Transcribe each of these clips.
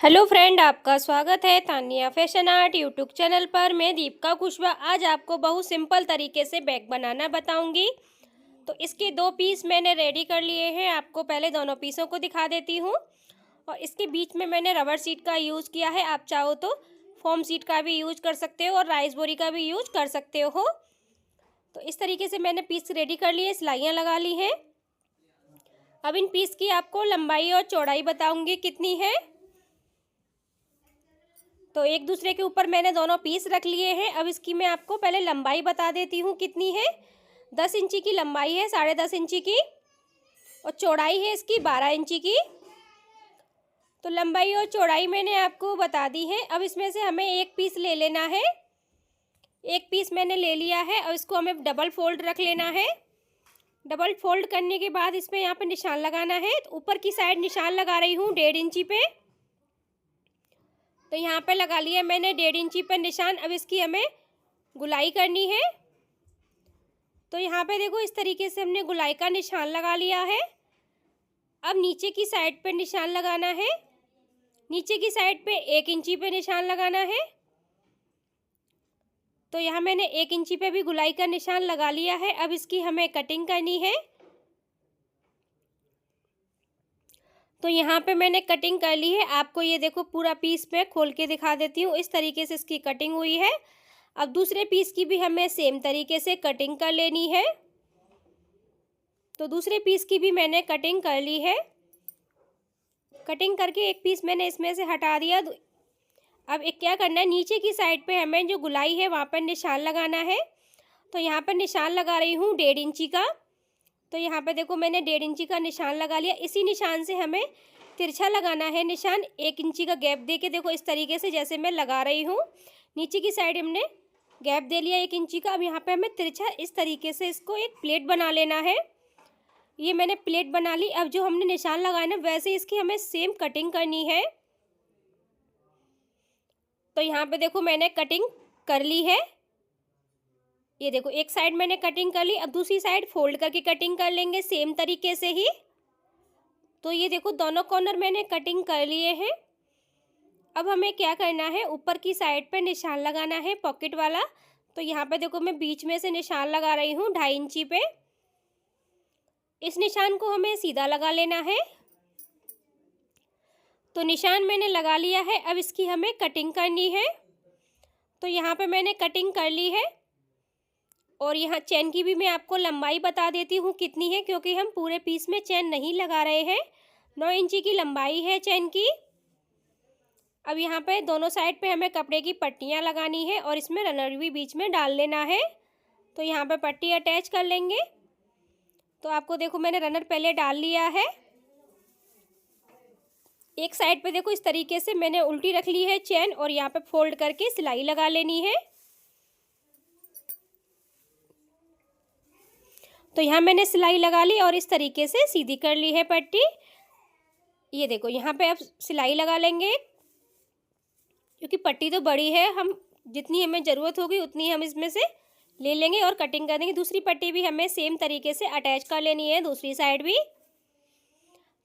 Hello friend, आपका स्वागत है Tania fashion art YouTube channel पर। मैं दीपिका कुशवाहा आज आपको बहुत सिंपल तरीके से बैग बनाना बताऊंगी। तो इसके दो पीस मैंने रेडी कर लिए हैं। आपको पहले दोनों पीसों को दिखा देती हूँ। और इसके बीच में मैंने रबर शीट का यूज़ किया है। आप चाहो तो फोम शीट का भी यूज कर सकते हो और राइस बोरी का भी यूज कर सकते हो। तो इस तरीके से मैंने पीस रेडी कर लिए, सिलाइयाँ लगा ली हैं। अब इन पीस की आपको लंबाई और चौड़ाई बताऊँगी कितनी है। तो एक दूसरे के ऊपर मैंने दोनों पीस रख लिए हैं। अब इसकी मैं आपको पहले लंबाई बता देती हूँ कितनी है। 10 इंची की लंबाई है, 10.5 इंची की, और चौड़ाई है इसकी 12 इंची की। तो लंबाई और चौड़ाई मैंने आपको बता दी है। अब इसमें से हमें एक पीस ले लेना है। एक पीस मैंने ले लिया है। अब इसको हमें डबल फोल्ड रख लेना है। डबल फोल्ड करने के बाद इसमें यहाँ पे निशान लगाना है। तो ऊपर की साइड निशान लगा रही हूँ 1.5 इंची पे। तो यहाँ पे लगा लिया मैंने 1.5 इंची पर निशान। अब इसकी हमें गुलाई करनी है। तो यहाँ पे देखो इस तरीके से हमने गुलाई का निशान लगा लिया है। अब नीचे की साइड पे निशान लगाना है। नीचे की साइड पे 1 इंची पे निशान लगाना है। तो यहाँ मैंने 1 इंची पे भी गुलाई का निशान लगा लिया है। अब इसकी हमें कटिंग करनी है। तो यहाँ पे मैंने कटिंग कर ली है। आपको ये देखो पूरा पीस मैं खोल के दिखा देती हूँ। इस तरीके से इसकी कटिंग हुई है। अब दूसरे पीस की भी हमें सेम तरीके से कटिंग कर लेनी है। तो दूसरे पीस की भी मैंने कटिंग कर ली है। कटिंग करके एक पीस मैंने इसमें से हटा दिया। अब एक क्या करना है, नीचे की साइड पे हमें जो गुलाई है वहाँ पर निशान लगाना है। तो यहाँ पर निशान लगा रही हूँ 1.5 इंची का। तो यहाँ पे देखो मैंने 1.5 इंची का निशान लगा लिया। इसी निशान से हमें तिरछा लगाना है निशान। 1 इंची का गैप दे के देखो इस तरीके से जैसे मैं लगा रही हूँ। नीचे की साइड हमने गैप दे लिया 1 इंची का। अब यहाँ पे हमें तिरछा इस तरीके से इसको एक प्लेट बना लेना है। ये मैंने प्लेट बना ली। अब जो हमने निशान लगाया ना वैसे इसकी हमें सेम कटिंग करनी है। तो यहाँ पे देखो मैंने कटिंग कर ली है। ये देखो एक साइड मैंने कटिंग कर ली। अब दूसरी साइड फोल्ड करके कटिंग कर लेंगे सेम तरीके से ही। तो ये देखो दोनों कॉर्नर मैंने कटिंग कर लिए हैं। अब हमें क्या करना है, ऊपर की साइड पे निशान लगाना है पॉकेट वाला। तो यहाँ पे देखो मैं बीच में से निशान लगा रही हूँ 2.5 इंची पे। इस निशान को हमें सीधा लगा लेना है। तो निशान मैंने लगा लिया है। अब इसकी हमें कटिंग करनी है। तो यहाँ पे मैंने कटिंग कर ली है। और यहाँ चैन की भी मैं आपको लंबाई बता देती हूँ कितनी है, क्योंकि हम पूरे पीस में चैन नहीं लगा रहे हैं। 9 इंची की लंबाई है चैन की। अब यहाँ पे दोनों साइड पे हमें कपड़े की पट्टियाँ लगानी है और इसमें रनर भी बीच में डाल लेना है। तो यहाँ पे पट्टी अटैच कर लेंगे। तो आपको देखो मैंने रनर पहले डाल लिया है। एक साइड पे देखो इस तरीके से मैंने उल्टी रख ली है चैन और यहाँ पे फोल्ड करके सिलाई लगा लेनी है। तो यहाँ मैंने सिलाई लगा ली और इस तरीके से सीधी कर ली है पट्टी। ये देखो यहाँ पे अब सिलाई लगा लेंगे, क्योंकि पट्टी तो बड़ी है। हम जितनी हमें ज़रूरत होगी उतनी हम इसमें से ले लेंगे और कटिंग कर देंगे। दूसरी पट्टी भी हमें सेम तरीके से अटैच कर लेनी है, दूसरी साइड भी।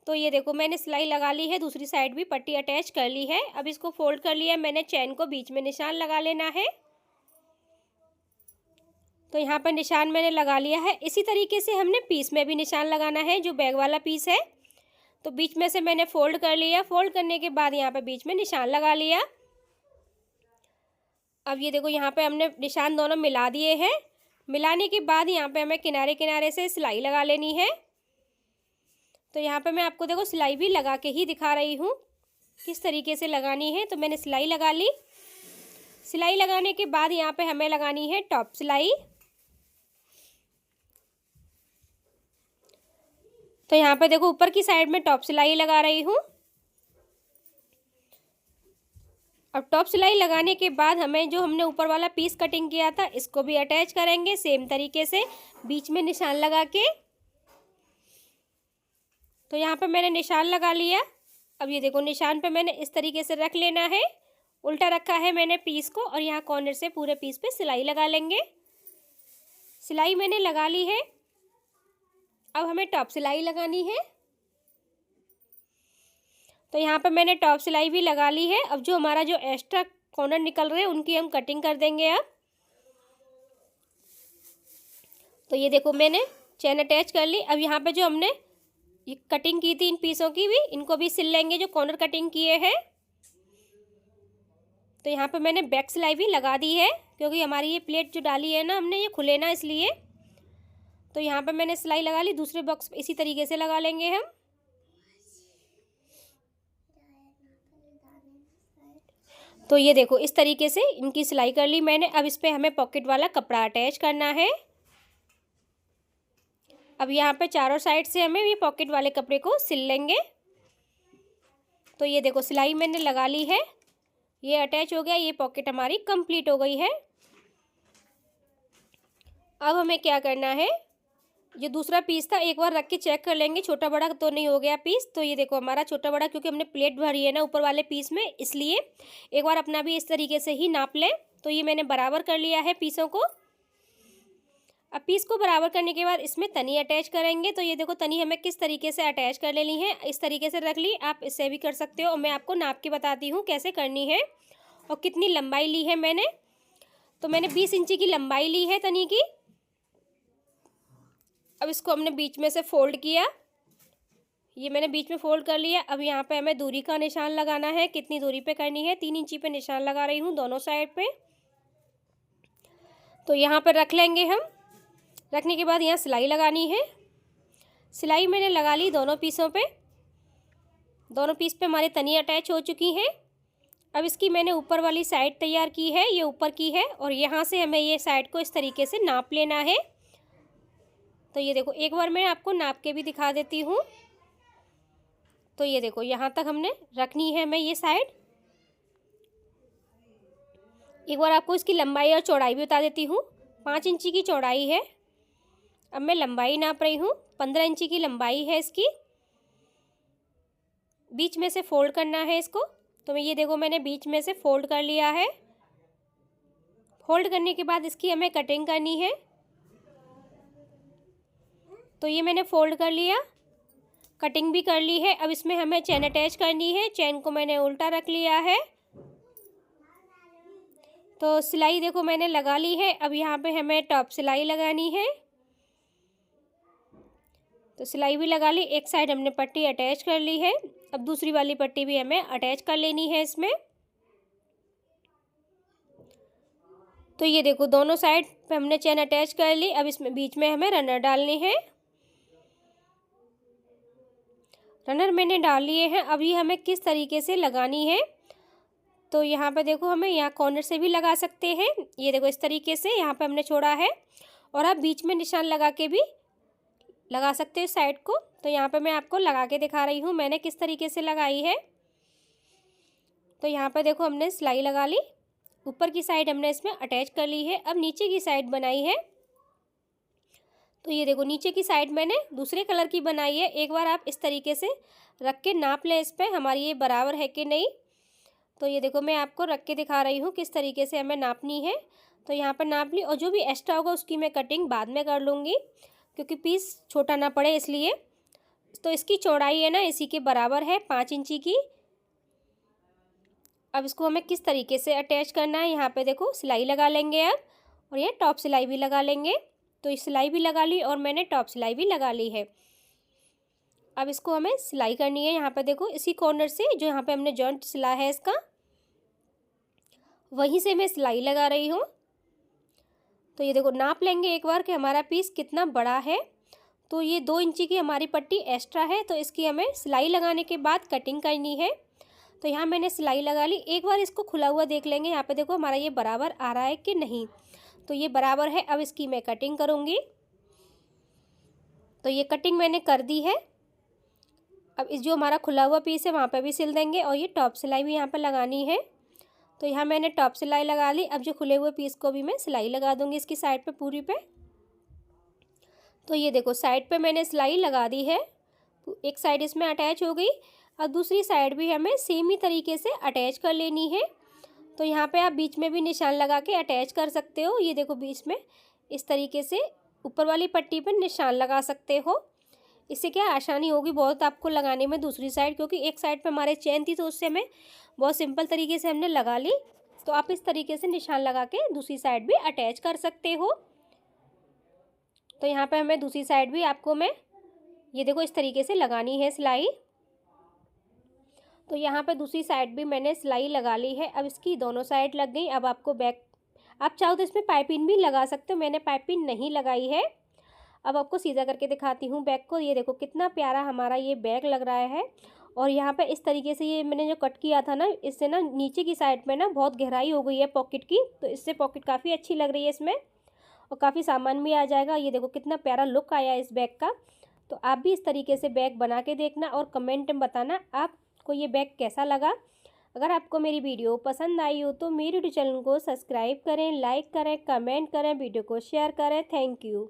तो ये देखो मैंने सिलाई लगा ली है, दूसरी साइड भी पट्टी अटैच कर ली है। अब इसको फोल्ड कर लिया मैंने, चैन को बीच में निशान लगा लेना है। तो यहाँ पर निशान मैंने लगा लिया है। इसी तरीके से हमने पीस में भी निशान लगाना है, जो बैग वाला पीस है। तो बीच में से मैंने फोल्ड कर लिया। फोल्ड करने के बाद यहाँ पे बीच में निशान लगा लिया। अब ये देखो यहाँ पे हमने निशान दोनों मिला दिए हैं। मिलाने के बाद यहाँ पे हमें किनारे किनारे से सिलाई लगा लेनी है। तो यहाँ पे मैं आपको देखो सिलाई भी लगा के ही दिखा रही हूँ किस तरीके से लगानी है। तो मैंने सिलाई लगा ली। सिलाई लगाने के बाद यहाँ पे हमें लगानी है टॉप सिलाई। तो यहाँ पे देखो ऊपर की साइड में टॉप सिलाई लगा रही हूँ। अब टॉप सिलाई लगाने के बाद हमें जो हमने ऊपर वाला पीस कटिंग किया था इसको भी अटैच करेंगे सेम तरीके से, बीच में निशान लगा के। तो यहाँ पे मैंने निशान लगा लिया। अब ये देखो निशान पे मैंने इस तरीके से रख लेना है। उल्टा रखा है मैंने पीस को और यहाँ कॉर्नर से पूरे पीस पे सिलाई लगा लेंगे। सिलाई मैंने लगा ली है। अब हमें टॉप सिलाई लगानी है। तो यहाँ पर मैंने टॉप सिलाई भी लगा ली है। अब जो हमारा जो एक्स्ट्रा कॉर्नर निकल रहे हैं उनकी हम कटिंग कर देंगे अब। तो ये देखो मैंने चेन अटैच कर ली। अब यहाँ पे जो हमने ये कटिंग की थी इन पीसों की भी, इनको भी सिल लेंगे जो कॉर्नर कटिंग किए हैं। तो यहाँ पे मैंने बैक सिलाई भी लगा दी है, क्योंकि हमारी ये प्लेट जो डाली है ना हमने, ये खुले ना इसलिए। तो यहाँ पे मैंने सिलाई लगा ली। दूसरे बॉक्स इसी तरीके से लगा लेंगे हम। तो ये देखो इस तरीके से इनकी सिलाई कर ली मैंने। अब इस पे हमें पॉकेट वाला कपड़ा अटैच करना है। अब यहाँ पे चारों साइड से हमें ये पॉकेट वाले कपड़े को सिल लेंगे। तो ये देखो सिलाई मैंने लगा ली है, ये अटैच हो गया, ये पॉकेट हमारी कंप्लीट हो गई है। अब हमें क्या करना है, जो दूसरा पीस था एक बार रख के चेक कर लेंगे छोटा बड़ा तो नहीं हो गया पीस। तो ये देखो हमारा छोटा बड़ा, क्योंकि हमने प्लेट भरी है ना ऊपर वाले पीस में, इसलिए एक बार अपना भी इस तरीके से ही नाप लें। तो ये मैंने बराबर कर लिया है पीसों को। अब पीस को बराबर करने के बाद इसमें तनी अटैच करेंगे। तो ये देखो तनी हमें किस तरीके से अटैच कर लेनी है, इस तरीके से रख ली। आप इससे भी कर सकते हो, और मैं आपको नाप के बताती हूँ कैसे करनी है और कितनी लंबाई ली है मैंने। तो मैंने 20 इंची की लंबाई ली है तनी की। अब इसको हमने बीच में से फोल्ड किया, ये मैंने बीच में फोल्ड कर लिया। अब यहाँ पे हमें दूरी का निशान लगाना है। कितनी दूरी पे करनी है, 3 इंची पे निशान लगा रही हूँ दोनों साइड पे। तो यहाँ पर रख लेंगे हम। रखने के बाद यहाँ सिलाई लगानी है। सिलाई मैंने लगा ली दोनों पीसों पे। दोनों पीस पे हमारी तनी अटैच हो चुकी है। अब इसकी मैंने ऊपर वाली साइड तैयार की है, ये ऊपर की है, और यहाँ से हमें ये साइड को इस तरीके से नाप लेना है। तो ये देखो एक बार मैं आपको नाप के भी दिखा देती हूँ। तो ये देखो यहाँ तक हमने रखनी है हमें ये साइड। एक बार आपको इसकी लंबाई और चौड़ाई भी बता देती हूँ। 5 इंची की चौड़ाई है। अब मैं लंबाई नाप रही हूँ, 15 इंची की लंबाई है इसकी। बीच में से फोल्ड करना है इसको। तो मैं ये देखो मैंने बीच में से फोल्ड कर लिया है। फोल्ड करने के बाद इसकी हमें कटिंग करनी है। तो ये मैंने फोल्ड कर लिया, कटिंग भी कर ली है। अब इसमें हमें चेन अटैच करनी है। चेन को मैंने उल्टा रख लिया है। तो सिलाई देखो मैंने लगा ली है। अब यहाँ पे हमें टॉप सिलाई लगानी है। तो सिलाई भी लगा ली, एक साइड हमने पट्टी अटैच कर ली है। अब दूसरी वाली पट्टी भी हमें अटैच कर लेनी है इसमें। तो ये देखो दोनों साइड पे हमने चेन अटैच कर ली। अब इसमें बीच में हमें रनर डालने हैं। रनर मैंने डाल लिए हैं। अब ये हमें किस तरीके से लगानी है, तो यहाँ पे देखो हमें यहाँ कॉर्नर से भी लगा सकते हैं। ये देखो इस तरीके से यहाँ पे हमने छोड़ा है, और आप बीच में निशान लगा के भी लगा सकते हो साइड को। तो यहाँ पे मैं आपको लगा के दिखा रही हूँ मैंने किस तरीके से लगाई है। तो यहाँ पे देखो हमने सिलाई लगा ली, ऊपर की साइड हमने इसमें अटैच कर ली है। अब नीचे की साइड बनाई है। तो ये देखो नीचे की साइड मैंने दूसरे कलर की बनाई है। एक बार आप इस तरीके से रख के नाप लें इस पर हमारी ये बराबर है कि नहीं। तो ये देखो मैं आपको रख के दिखा रही हूँ किस तरीके से हमें नापनी है। तो यहाँ पर नाप ली, और जो भी एक्स्ट्रा होगा उसकी मैं कटिंग बाद में कर लूँगी, क्योंकि पीस छोटा ना पड़े इसलिए। तो इसकी चौड़ाई है ना इसी के बराबर है, 5 इंची की। अब इसको हमें किस तरीके से अटैच करना है, यहाँ पे देखो सिलाई लगा लेंगे अब, और ये टॉप सिलाई भी लगा लेंगे। तो इस सिलाई भी लगा ली और मैंने टॉप सिलाई भी लगा ली है। अब इसको हमें सिलाई करनी है। यहाँ पे देखो इसी कॉर्नर से जो यहाँ पे हमने जॉइंट सिला है इसका, वहीं से मैं सिलाई लगा रही हूँ। तो ये देखो नाप लेंगे एक बार कि हमारा पीस कितना बड़ा है। तो ये 2 इंची की हमारी पट्टी एक्स्ट्रा है, तो इसकी हमें सिलाई लगाने के बाद कटिंग करनी है। तो यहाँ मैंने सिलाई लगा ली। एक बार इसको खुला हुआ देख लेंगे, यहाँ पे देखो हमारा ये बराबर आ रहा है कि नहीं। तो ये बराबर है। अब इसकी मैं कटिंग करूँगी। तो ये कटिंग मैंने कर दी है। अब इस जो हमारा खुला हुआ पीस है वहाँ पे भी सिल देंगे, और ये टॉप सिलाई भी यहाँ पर लगानी है। तो यहाँ मैंने टॉप सिलाई लगा ली। अब जो खुले हुए पीस को भी मैं सिलाई लगा दूँगी इसकी साइड पे पूरी पे। तो ये देखो साइड पे मैंने सिलाई लगा दी है, एक साइड इसमें अटैच हो गई। और दूसरी साइड भी हमें सेम ही तरीके से अटैच कर लेनी है। तो यहाँ पे आप बीच में भी निशान लगा के अटैच कर सकते हो। ये देखो बीच में इस तरीके से ऊपर वाली पट्टी पर निशान लगा सकते हो। इससे क्या आसानी होगी बहुत आपको लगाने में दूसरी साइड, क्योंकि एक साइड पे हमारे चेन थी तो उससे हमें बहुत सिंपल तरीके से हमने लगा ली। तो आप इस तरीके से निशान लगा के दूसरी साइड भी अटैच कर सकते हो। तो यहाँ पे हमें दूसरी साइड भी आपको मैं ये देखो इस तरीके से लगानी है सिलाई। तो यहाँ पे दूसरी साइड भी मैंने सिलाई लगा ली है। अब इसकी दोनों साइड लग गई। अब आपको बैक, आप चाहो तो इसमें पाइपिंग भी लगा सकते हो, मैंने पाइपिंग नहीं लगाई है। अब आपको सीधा करके दिखाती हूँ बैग को। ये देखो कितना प्यारा हमारा ये बैग लग रहा है। और यहाँ पे इस तरीके से ये मैंने जो कट किया था ना, इससे ना नीचे की साइड में ना बहुत गहराई हो गई है पॉकेट की, तो इससे पॉकेट काफ़ी अच्छी लग रही है इसमें, और काफ़ी सामान भी आ जाएगा। ये देखो कितना प्यारा लुक आया इस बैग का। तो आप भी इस तरीके से बैग बना के देखना और कमेंट में बताना आपको ये बैग कैसा लगा। अगर आपको मेरी वीडियो पसंद आई हो तो मेरे यूट्यूब चैनल को सब्सक्राइब करें, लाइक करें, कमेंट करें, वीडियो को शेयर करें। Thank you.